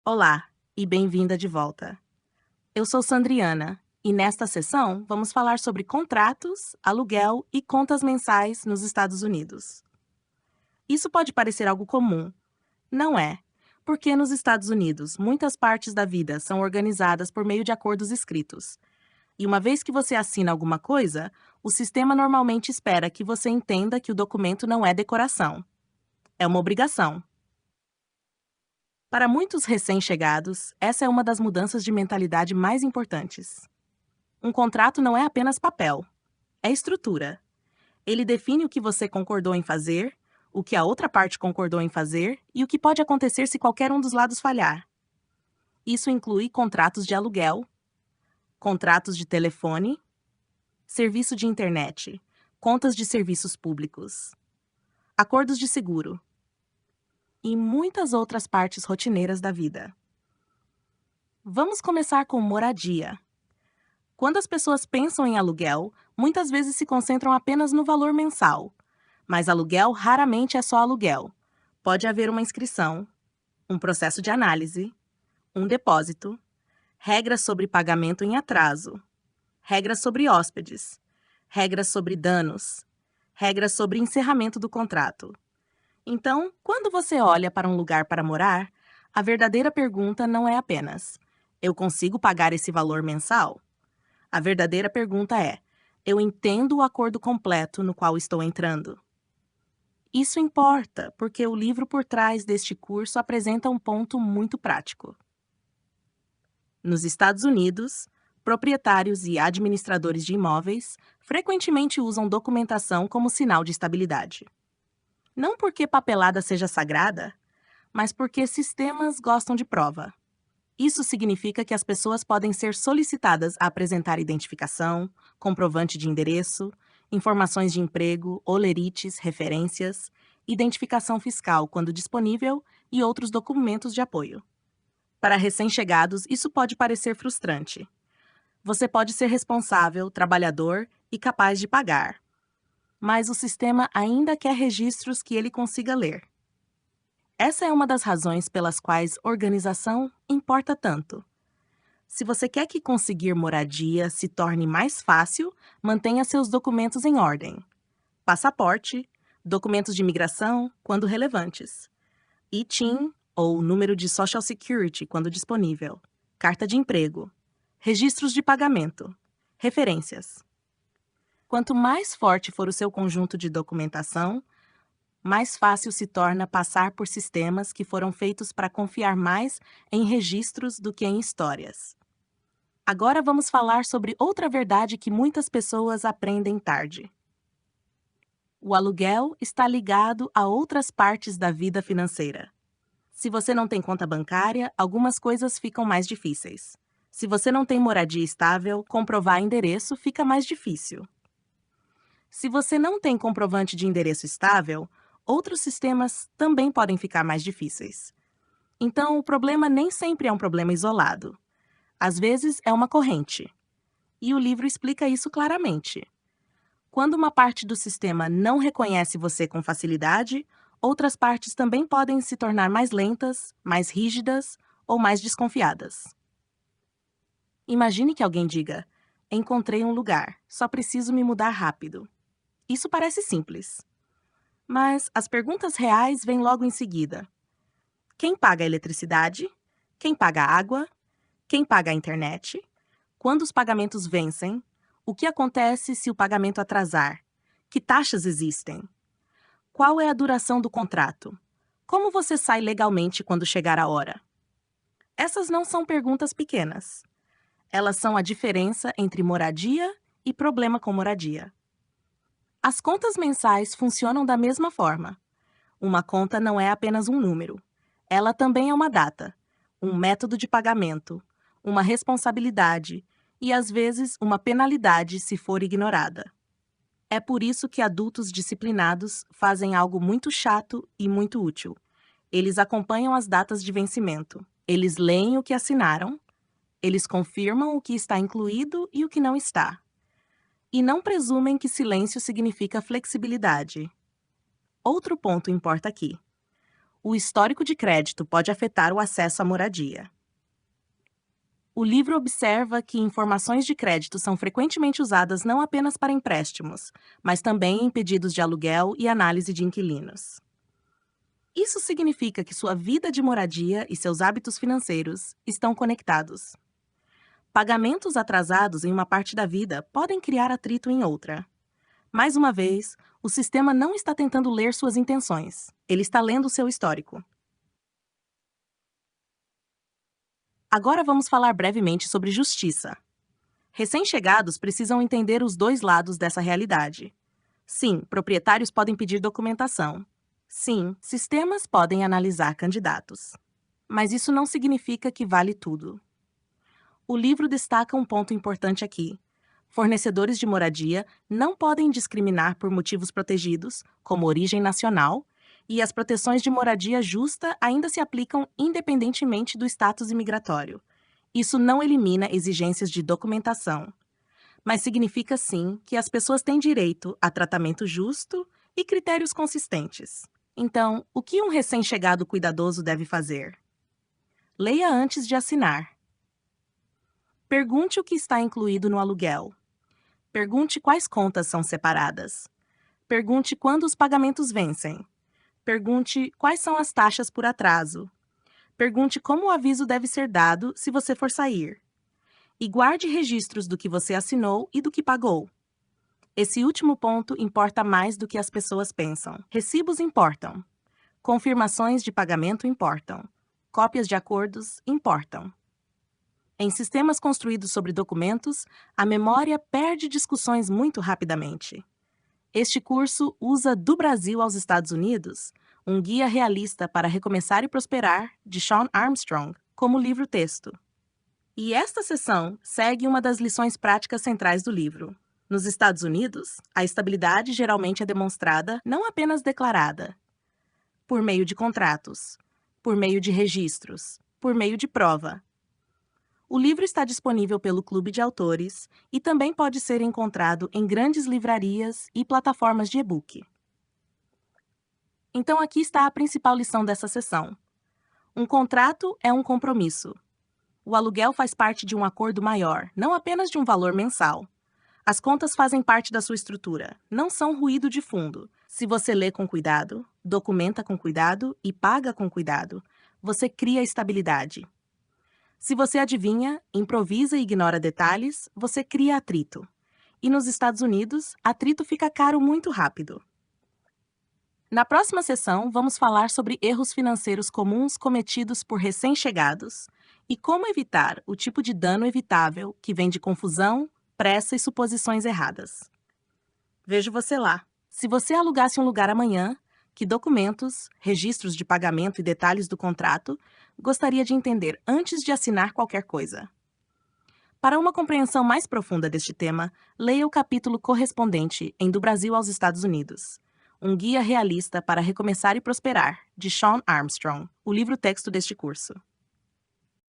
Olá e bem-vinda de volta. Eu sou Sandriana e nesta sessão vamos falar sobre contratos, aluguel e contas mensais nos Estados Unidos. Isso pode parecer algo comum. Não é, porque nos Estados Unidos muitas partes da vida são organizadas por meio de acordos escritos. E uma vez que você assina alguma coisa, o sistema normalmente espera que você entenda que o documento não é decoração. É uma obrigação. Para muitos recém-chegados, essa é uma das mudanças de mentalidade mais importantes. Um contrato não é apenas papel, é estrutura. Ele define o que você concordou em fazer, o que a outra parte concordou em fazer e o que pode acontecer se qualquer um dos lados falhar. Isso inclui contratos de aluguel, contratos de telefone, serviço de internet, contas de serviços públicos, acordos de seguro e muitas outras partes rotineiras da vida. Vamos começar com moradia. Quando as pessoas pensam em aluguel, muitas vezes se concentram apenas no valor mensal. Mas aluguel raramente é só aluguel. Pode haver uma inscrição, um processo de análise, um depósito, regras sobre pagamento em atraso, regras sobre hóspedes, regras sobre danos, regras sobre encerramento do contrato. Então, quando você olha para um lugar para morar, a verdadeira pergunta não é apenas: eu consigo pagar esse valor mensal? A verdadeira pergunta é: eu entendo o acordo completo no qual estou entrando? Isso importa, porque o livro por trás deste curso apresenta um ponto muito prático. Nos Estados Unidos, proprietários e administradores de imóveis frequentemente usam documentação como sinal de estabilidade. Não porque papelada seja sagrada, mas porque sistemas gostam de prova. Isso significa que as pessoas podem ser solicitadas a apresentar identificação, comprovante de endereço, informações de emprego, olerites, referências, identificação fiscal quando disponível e outros documentos de apoio. Para recém-chegados, isso pode parecer frustrante. Você pode ser responsável, trabalhador e capaz de pagar, mas o sistema ainda quer registros que ele consiga ler. Essa é uma das razões pelas quais organização importa tanto. Se você quer que conseguir moradia se torne mais fácil, mantenha seus documentos em ordem. Passaporte, documentos de imigração, quando relevantes. ITIN, ou número de Social Security, quando disponível. Carta de emprego. Registros de pagamento. Referências. Quanto mais forte for o seu conjunto de documentação, mais fácil se torna passar por sistemas que foram feitos para confiar mais em registros do que em histórias. Agora vamos falar sobre outra verdade que muitas pessoas aprendem tarde. O aluguel está ligado a outras partes da vida financeira. Se você não tem conta bancária, algumas coisas ficam mais difíceis. Se você não tem moradia estável, comprovar endereço fica mais difícil. Se você não tem comprovante de endereço estável, outros sistemas também podem ficar mais difíceis. Então, o problema nem sempre é um problema isolado. Às vezes, é uma corrente. E o livro explica isso claramente. Quando uma parte do sistema não reconhece você com facilidade, outras partes também podem se tornar mais lentas, mais rígidas ou mais desconfiadas. Imagine que alguém diga: encontrei um lugar, só preciso me mudar rápido. Isso parece simples. Mas as perguntas reais vêm logo em seguida. Quem paga a eletricidade? Quem paga a água? Quem paga a internet? Quando os pagamentos vencem? O que acontece se o pagamento atrasar? Que taxas existem? Qual é a duração do contrato? Como você sai legalmente quando chegar a hora? Essas não são perguntas pequenas. Elas são a diferença entre moradia e problema com moradia. As contas mensais funcionam da mesma forma. Uma conta não é apenas um número. Ela também é uma data, um método de pagamento, uma responsabilidade e, às vezes, uma penalidade se for ignorada. É por isso que adultos disciplinados fazem algo muito chato e muito útil. Eles acompanham as datas de vencimento. Eles leem o que assinaram. Eles confirmam o que está incluído e o que não está. E não presumem que silêncio significa flexibilidade. Outro ponto importa aqui. O histórico de crédito pode afetar o acesso à moradia. O livro observa que informações de crédito são frequentemente usadas não apenas para empréstimos, mas também em pedidos de aluguel e análise de inquilinos. Isso significa que sua vida de moradia e seus hábitos financeiros estão conectados. Pagamentos atrasados em uma parte da vida podem criar atrito em outra. Mais uma vez, o sistema não está tentando ler suas intenções, ele está lendo seu histórico. Agora vamos falar brevemente sobre justiça. Recém-chegados precisam entender os dois lados dessa realidade. Sim, proprietários podem pedir documentação. Sim, sistemas podem analisar candidatos. Mas isso não significa que vale tudo. O livro destaca um ponto importante aqui. Fornecedores de moradia não podem discriminar por motivos protegidos, como origem nacional, e as proteções de moradia justa ainda se aplicam independentemente do status imigratório. Isso não elimina exigências de documentação, mas significa sim que as pessoas têm direito a tratamento justo e critérios consistentes. Então, o que um recém-chegado cuidadoso deve fazer? Leia antes de assinar. Pergunte o que está incluído no aluguel. Pergunte quais contas são separadas. Pergunte quando os pagamentos vencem. Pergunte quais são as taxas por atraso. Pergunte como o aviso deve ser dado se você for sair. E guarde registros do que você assinou e do que pagou. Esse último ponto importa mais do que as pessoas pensam. Recibos importam. Confirmações de pagamento importam. Cópias de acordos importam. Em sistemas construídos sobre documentos, a memória perde discussões muito rapidamente. Este curso usa Do Brasil aos Estados Unidos, um guia realista para recomeçar e prosperar, de Sean Armstrong, como livro-texto. E esta seção segue uma das lições práticas centrais do livro. Nos Estados Unidos, a estabilidade geralmente é demonstrada, não apenas declarada, por meio de contratos, por meio de registros, por meio de prova. O livro está disponível pelo Clube de Autores e também pode ser encontrado em grandes livrarias e plataformas de e-book. Então aqui está a principal lição dessa sessão. Um contrato é um compromisso. O aluguel faz parte de um acordo maior, não apenas de um valor mensal. As contas fazem parte da sua estrutura, não são ruído de fundo. Se você lê com cuidado, documenta com cuidado e paga com cuidado, você cria estabilidade. Se você adivinha, improvisa e ignora detalhes, você cria atrito. E nos Estados Unidos, atrito fica caro muito rápido. Na próxima sessão, vamos falar sobre erros financeiros comuns cometidos por recém-chegados e como evitar o tipo de dano evitável que vem de confusão, pressa e suposições erradas. Vejo você lá. Se você alugasse um lugar amanhã, que documentos, registros de pagamento e detalhes do contrato gostaria de entender antes de assinar qualquer coisa? Para uma compreensão mais profunda deste tema, leia o capítulo correspondente em Do Brasil aos Estados Unidos, um guia realista para recomeçar e prosperar, de Sean Armstrong, o livro-texto deste curso.